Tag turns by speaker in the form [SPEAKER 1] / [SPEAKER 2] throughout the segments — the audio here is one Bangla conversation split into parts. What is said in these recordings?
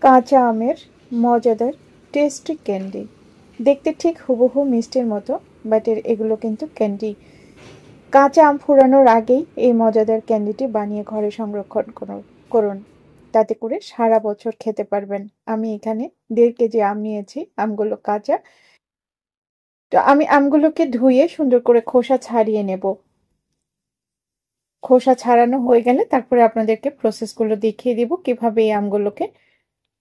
[SPEAKER 1] কাঁচা আমের মজাদার টেস্টি ক্যান্ডি। দেখতে ঠিক হুবহু মিষ্টির মতো, বাট এগুলো কিন্তু ক্যান্ডি। কাঁচা আম ফুরানোর আগেই এই মজাদার ক্যান্ডিটি বানিয়ে ঘরে সংরক্ষণ করুন। তাতে করে সারা বছর খেতে পারবেন। আমি এখানে 1.5 কেজি আম নিয়েছি। আমগুলো কাঁচা। তো আমি আমগুলোকে ধুয়ে সুন্দর করে খোসা ছাড়িয়ে নেব। খোসা ছাড়ানো হয়ে গেলে তারপরে আপনাদেরকে প্রসেসগুলো দেখিয়ে দিব কিভাবে এই আমগুলোকে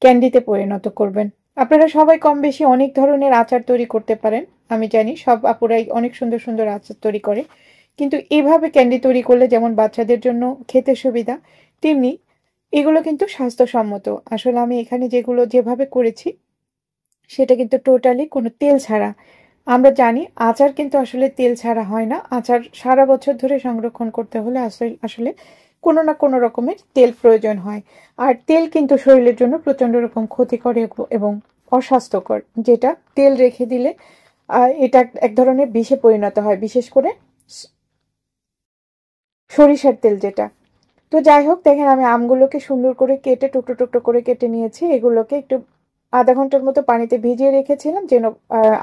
[SPEAKER 1] ক্যান্ডিতে পরিণত করবেন। আপনারা সবাই কম বেশি অনেক ধরনের আচার তৈরি করতে পারেন। আমি জানি সব আপুরাই অনেক সুন্দর সুন্দর আচার তৈরি করে, কিন্তু এভাবে ক্যান্ডি তৈরি করলে যেমন বাচ্চাদের জন্য খেতে সুবিধা, তেমনি এগুলো কিন্তু স্বাস্থ্যসম্মত। আসলে আমি এখানে যেভাবে করেছি সেটা কিন্তু টোটালি কোনো তেল ছাড়া। আমরা জানি আচার কিন্তু আসলে তেল ছাড়া হয় না। আচার সারা বছর ধরে সংরক্ষণ করতে হলে আসলে কোনো না কোনো রকমের তেল প্রয়োজন হয়। আর তেল কিন্তু শরীরের জন্য প্রচন্ড রকম ক্ষতিকর এবং অস্বাস্থ্যকর। যেটা তেল রেখে দিলে এটা এক ধরনের বিষে পরিণত হয়, বিশেষ করে সরিষার তেল যেটা। তো যাই হোক, দেখেন আমি আমগুলোকে সুন্দর করে কেটে টুকরো টুকরো করে কেটে নিয়েছি। এগুলোকে একটু আধা ঘন্টার মতো পানিতে ভিজিয়ে রেখেছিলাম যেন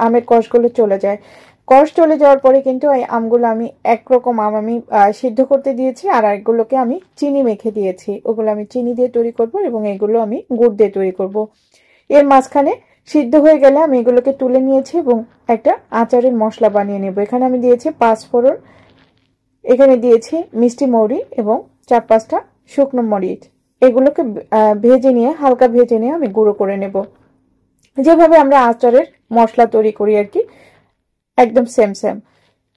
[SPEAKER 1] আমের কষগুলো চলে যায়। কষ চলে যাওয়ার পরে কিন্তু এই আমগুলো আমি একরকম আম আমি সিদ্ধ করতে দিয়েছি, আর এগুলোকে আমি চিনি মেখে দিয়েছি। ওগুলো আমি চিনি দিয়ে তৈরি করব এবং এগুলো আমি গুড় দিয়ে তৈরি করব। এর মাঝখানে সিদ্ধ হয়ে গেলে আমি এগুলোকে তুলে নিয়েছি এবং একটা আচারের মশলা বানিয়ে নেব। এখানে আমি দিয়েছি 5 ফোড়ন, এখানে দিয়েছি মিষ্টি মৌরি এবং 4-5টা শুকনো মরিচ। এগুলোকে ভেজে নিয়ে, হালকা ভেজে নিয়ে আমি গুঁড়ো করে নেব, যেভাবে আমরা আচারের মশলা তৈরি করি আর কি, একদম সেম সেম।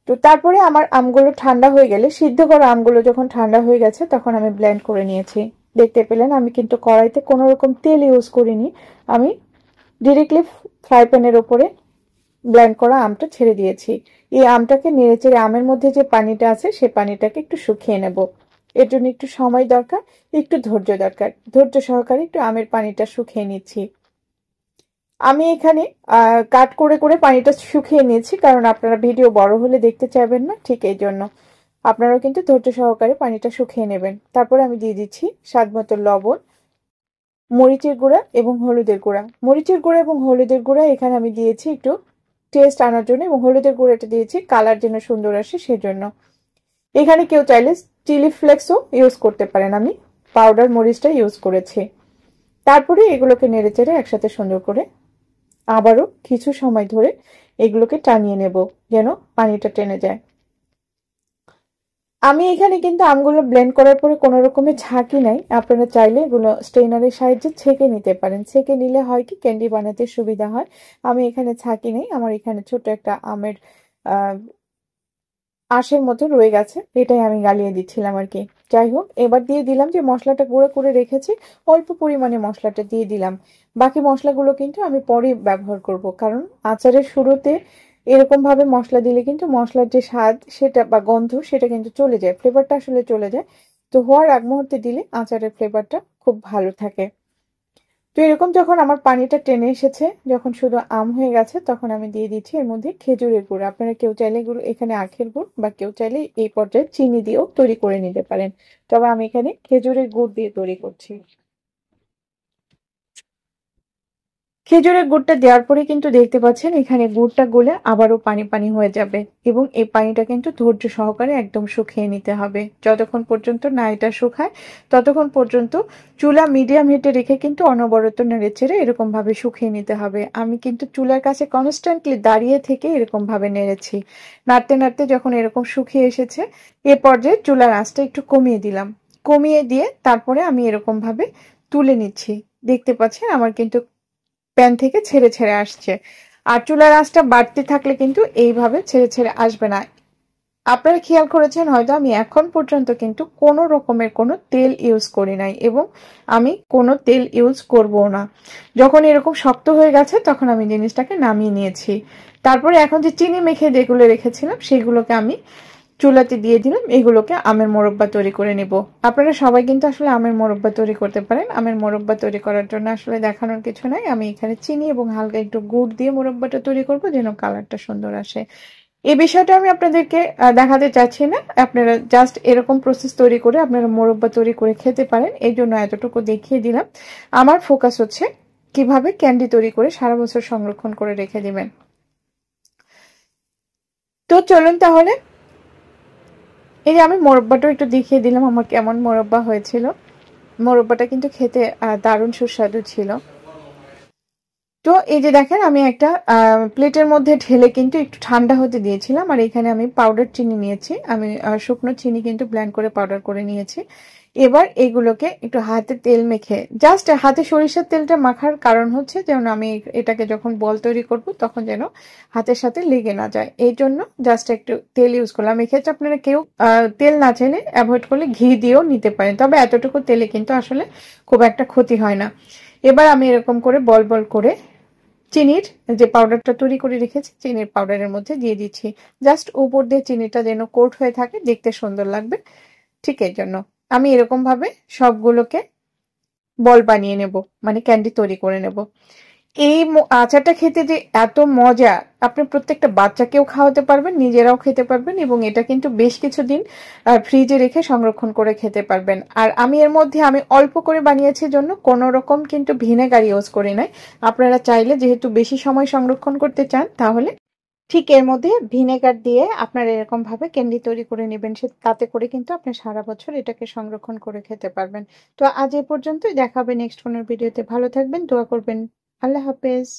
[SPEAKER 1] তো তারপরে আমার আমগুলো ঠান্ডা হয়ে গেলে, সিদ্ধ করা আমগুলো যখন ঠান্ডা হয়ে গেছে তখন আমি ব্লেন্ড করে নিয়েছি। দেখতে পেলেন আমি কিন্তু কড়াইতে কোনো রকম তেল ইউজ করিনি। আমি ডিরেক্টলি ফ্রাই প্যানের ওপরে ব্লেন্ড করা আমটা ছেড়ে দিয়েছি। এই আমটাকে নেড়েচেড়ে আমের মধ্যে যে পানিটা আছে সেই পানিটাকে একটু শুকিয়ে নেব। এর জন্য একটু সময় দরকার, একটু ধৈর্য দরকার। ধৈর্য সহকারে একটু আমের পানিটা শুকিয়ে নিচ্ছি। আমি এখানে কাট করে করে পানিটা শুকিয়ে নিয়েছি, কারণ আপনারা ভিডিও বড় হলে দেখতে চাইবেন না, ঠিক এই জন্য আপনারাও কিন্তু ধৈর্য সহকারে পানিটা শুকিয়ে নেবেন। তারপরে আমি দিয়ে দিচ্ছি স্বাদ মতো লবণ, মরিচের গুঁড়া এবং হলুদের গুঁড়া। মরিচের গুঁড়া এবং হলুদের গুঁড়া এখানে আমি দিয়েছি একটু টেস্ট আনার জন্য, এবং হলুদের গুঁড়াটা দিয়েছি কালার যেন সুন্দর আসে সেজন্য। এখানে কেউ চাইলে চিলি ফ্লেক্সও ইউজ করতে পারেন, আমি পাউডার মরিচটা ইউজ করেছি। তারপরে এগুলোকে নেড়েচেড়ে একসাথে সুন্দর করে আবারও কিছু সময় ধরে এগুলোকে টানিয়ে নেব যেন পানিটা টেনে যায়। আমি এখানে কিন্তু আমগুলো ব্লেন্ড করার পরে কোনো রকমের ঝাঁকি নাই। আপনারা চাইলে এগুলো স্ট্রেনারের সাহায্যে ছেঁকে নিতে পারেন। ছেঁকে নিলে হয় কি ক্যান্ডি বানাতে সুবিধা হয়। আমি এখানে ছাঁকি নেই, আমার এখানে ছোট একটা আমের আঁশের মতো রয়ে গেছে, এটাই আমি গালিয়ে দিচ্ছিলাম আর কি। যাই হোক, এবার দিয়ে দিলাম যে মশলাটা গুঁড়ো করে রেখেছি, অল্প পরিমাণে মশলাটা দিয়ে দিলাম। বাকি মশলাগুলো কিন্তু আমি পরে ব্যবহার করব, কারণ আচারের শুরুতে এরকম ভাবে মশলা দিলে কিন্তু মশলার যে স্বাদ সেটা বা গন্ধ সেটা কিন্তু চলে যায়, ফ্লেভারটা আসলে চলে যায়। তো হওয়ার আগ মুহূর্তে দিলে আচারের ফ্লেভারটা খুব ভালো থাকে। তো এরকম যখন আমার পানিটা টেনে এসেছে, যখন শুধু আম হয়ে গেছে, তখন আমি দিয়ে দিচ্ছি এর মধ্যে খেজুরের গুড়। আপনারা কেউ চাইলে এগুলো এখানে আখের গুড় বা কেউ চাইলে এই পর্যায়ে চিনি দিয়েও তৈরি করে নিতে পারেন। তবে আমি এখানে খেজুরের গুড় দিয়ে তৈরি করছি। খেজুরের গুড়টা দেওয়ার পরে কিন্তু দেখতে পাচ্ছেন এখানে গুড়টা গলে আবারও পানি পানি হয়ে যাবে, এবং এই পানিটা কিন্তু ধৈর্য সহকারে একদম শুকিয়ে নিতে হবে। যতক্ষণ পর্যন্ত না এটা শুকায় ততক্ষণ পর্যন্ত চুলা মিডিয়াম হিটে রেখে কিন্তু অনবরত নেড়েচেড়ে এরকম ভাবে শুকিয়ে নিতে হবে। আমি কিন্তু চুলার কাছে কনস্ট্যান্টলি দাঁড়িয়ে থেকে এরকম ভাবে নেড়েছি। নাড়তে নাড়তে যখন এরকম শুকিয়ে এসেছে, এ পর্যায়ে চুলার আঁচটা একটু কমিয়ে দিলাম। কমিয়ে দিয়ে তারপরে আমি এরকম ভাবে তুলে নিচ্ছি। দেখতে পাচ্ছেন আমার কিন্তু প্যান থেকে ছেড়ে ছেড়ে আসছে। আর চুলার আঁচটা বাড়তে থাকলে কিন্তু এইভাবে ছেড়ে ছেড়ে আসবে না। আপনারা খেয়াল করেছেন হয়তো, আমি এখন পর্যন্ত কিন্তু কোনো রকমের কোনো তেল ইউজ করি নাই, এবং আমি কোনো তেল ইউজ করবো না। যখন এরকম শক্ত হয়ে গেছে তখন আমি জিনিসটাকে নামিয়ে নিয়েছি। তারপরে এখন যে চিনি মেখে যেগুলো রেখেছিলাম সেগুলোকে আমি চুলাতে দিয়ে দিলাম। এগুলোকে আমের মোরব্বা তৈরি করে নেব। আপনারা সবাই কিন্তু আসলে আমের মোরব্বা তৈরি করতে পারেন। আমের মোরব্বা তৈরি করার জন্য আসলে দেখানোর কিছু নাই। আমি এখানে চিনি এবং হালকা একটু গুড় দিয়ে মোরব্বাটা তৈরি করব যেন কালারটা সুন্দর আসে। এই বিষয়টা আমি আপনাদেরকে দেখাতে চাচ্ছি না, আপনারা জাস্ট এরকম প্রসেস তৈরি করে আপনারা মোরব্বা তৈরি করে খেতে পারেন, এই জন্য এতটুকু দেখিয়ে দিলাম। আমার ফোকাস হচ্ছে কিভাবে ক্যান্ডি তৈরি করে সারা বছর সংরক্ষণ করে রেখে দিবেন। তো চলুন তাহলে, এই যে আমি মোরব্বাটা একটু দেখিয়ে দিলাম আমার কেমন মোরব্বা হয়েছিল। মোরব্বাটা কিন্তু খেতে দারুণ সুস্বাদু ছিল। তো এই যে দেখেন আমি একটা প্লেটের মধ্যে ঢেলে কিন্তু একটু ঠান্ডা হতে দিয়েছিলাম, আর এখানে আমি পাউডার চিনি নিয়েছি, আমি শুকনো চিনি কিন্তু ব্লেন্ড করে পাউডার করে নিয়েছি। এবার এগুলোকে একটু হাতে তেল মেখে, জাস্ট হাতে সরিষার তেলটা মাখার কারণ হচ্ছে যেন আমি এটাকে যখন বল তৈরি করব তখন যেন হাতের সাথে লেগে না যায়, এই জন্য জাস্ট একটু তেল ইউজ করলাম। এক্ষেত্রে আপনারা কেউ তেল না চাইলে অ্যাভয়েড করলে ঘি দিয়েও নিতে পারেন, তবে এতটুকু তেলে কিন্তু আসলে খুব একটা ক্ষতি হয় না। এবার আমি এরকম করে বল বল করে চিনির যে পাউডারটা তৈরি করে রেখেছি চিনির পাউডারের মধ্যে দিয়ে দিচ্ছি, জাস্ট উপর দিয়ে চিনিটা যেন কোট হয়ে থাকে, দেখতে সুন্দর লাগবে, ঠিক এই জন্য আমি এরকম ভাবে সবগুলোকে বল বানিয়ে নেব, মানে ক্যান্ডি তৈরি করে নেব। এই আচারটা খেতে যে এত মজা, আপনি প্রত্যেকটা বাচ্চাকেও খাওয়াতে পারবেন, নিজেরাও খেতে পারবেন, এবং এটা কিন্তু বেশ কিছুদিন ফ্রিজে রেখে সংরক্ষণ করে খেতে পারবেন। আর আমি এর মধ্যে আমি অল্প করে বানিয়েছি জন্য কোনো রকম কিন্তু ভিনেগার ইউজ করি নাই। আপনারা চাইলে যেহেতু বেশি সময় সংরক্ষণ করতে চান তাহলে ঠিক এর মধ্যে ভিনেগার দিয়ে আপনারা এরকম ভাবে ক্যান্ডি তৈরি করে নেবেন, তাতে করে কিন্তু আপনি সারা বছর এটাকে সংরক্ষণ করে খেতে পারবেন। তো আজ এ পর্যন্তই, দেখা হবে নেক্সট কোনো ভিডিওতে। ভালো থাকবেন, দোয়া করবেন। আল্লাহ হাফেজ।